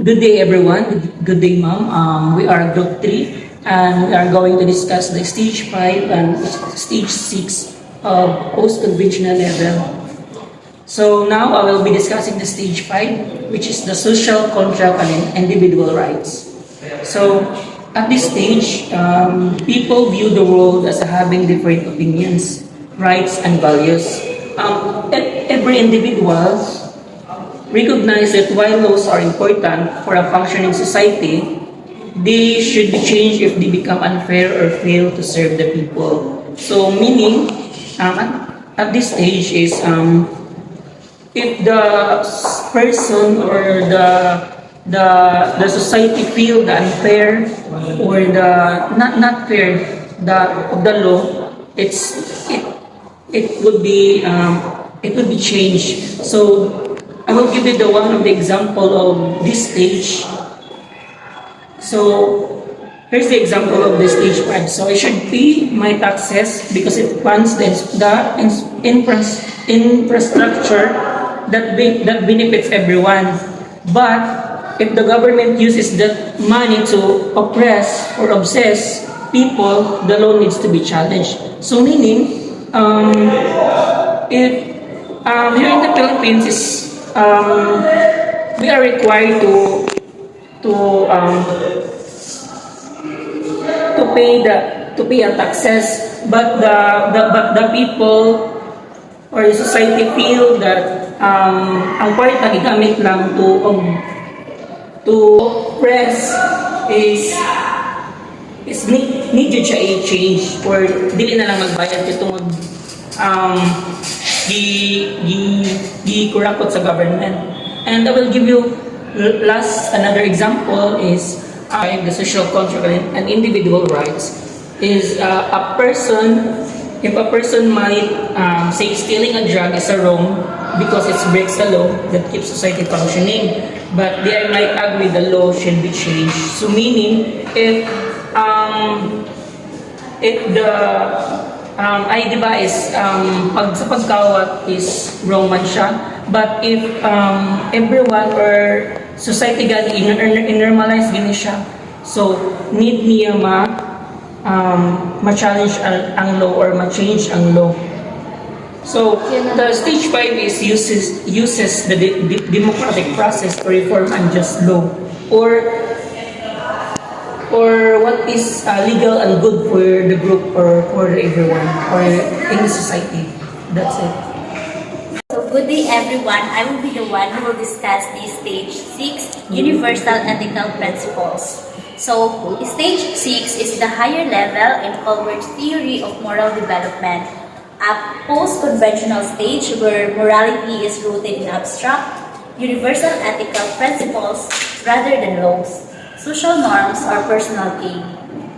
Good day, everyone. Good day, ma'am. We are Group 3, and we are going to discuss the Stage 5 and Stage 6 of post-conventional level. So now I will be discussing the Stage 5, which is the social contract and individual rights. So at this stage, people view the world as having different opinions, rights, and values. Every individual recognize that while laws are important for a functioning society, they should be changed if they become unfair or fail to serve the people. So, meaning, at this stage is if the person or the society feel the unfair or the not fair of the law, it would be changed. So I will give you the one of the example of this stage. So here's the example of the stage 5. So I should pay my taxes because it funds the infrastructure that benefits everyone. But if the government uses that money to oppress or obsess people, the law needs to be challenged. So meaning, if here in the Philippines is we are required to pay a taxes, but the people or the society feel that ang kwarta gigamit lang to press is need yun siya i-change or dili na lang magbayad itong kurakot sa government. And I will give you another example is the social contract and individual rights is if a person might say stealing a drug is a wrong because it breaks the law that keeps society functioning, but they might agree the law should be changed. So meaning if the ay diba is pag sa pagkawat is wrong man siya, but if everyone or society gani in-normalize gani siya, so need niya ma-challenge ang law or ma-change ang law. So the stage 5 is uses the democratic process to reform unjust law or what is legal and good for the group or for everyone or in the society. That's it. So good day everyone. I will be the one who will discuss the stage 6 universal ethical principles. So stage 6 is the higher level in Colbert's theory of moral development, a post-conventional stage where morality is rooted in abstract, universal ethical principles rather than laws, social norms, or personal gain.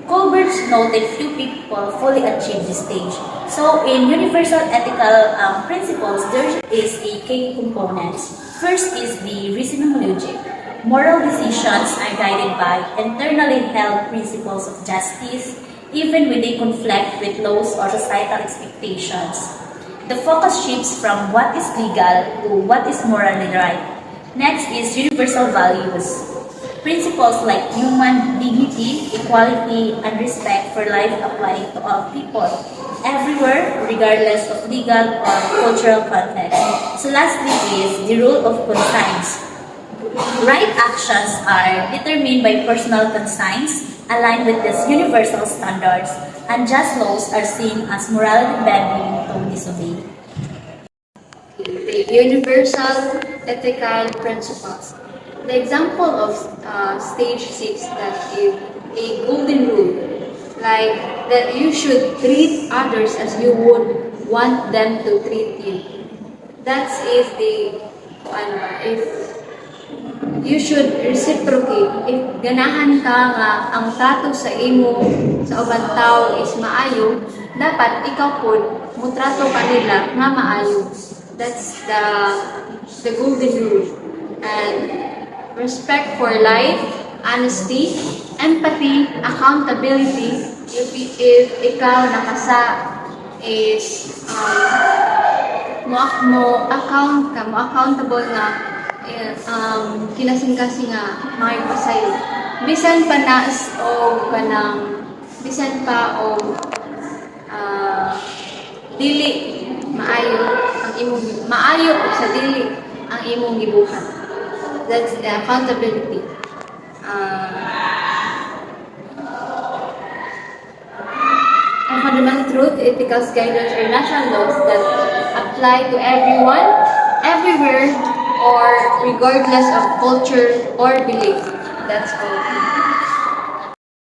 Colbert noted few people fully achieve this stage. So in universal ethical principles, there is a key components. First is the reasoning logic. Moral decisions are guided by internally held principles of justice, even when they conflict with laws or societal expectations. The focus shifts from what is legal to what is morally right. Next is universal values. Principles like human dignity, equality, and respect for life apply to all people, everywhere, regardless of legal or cultural context. So lastly is the rule of conscience. Right actions are determined by personal conscience, aligned with these universal standards, and just laws are seen as morally bending to disobey. The universal ethical principles. The example of stage 6 that is a golden rule, like that you should treat others as you would want them to treat you. That is the if you should reciprocate. If ganahan ka nga ang trato sa imo sa ubang tao is maayo, dapat ikaw pod mutrato kanila nga maayo. That's the golden rule. And respect for life, honesty, empathy, accountability. If ikaw nakasa is mo accountable nga kinasing-kasing nga mga pasayo. Bisan pa naas o kanang bisan pa o dili maayo ang imong maayo o sa dili ang imong gibuhat. That's the accountability. A fundamental truth, ethical guidelines are national laws that apply to everyone, everywhere, or regardless of culture or belief. That's all.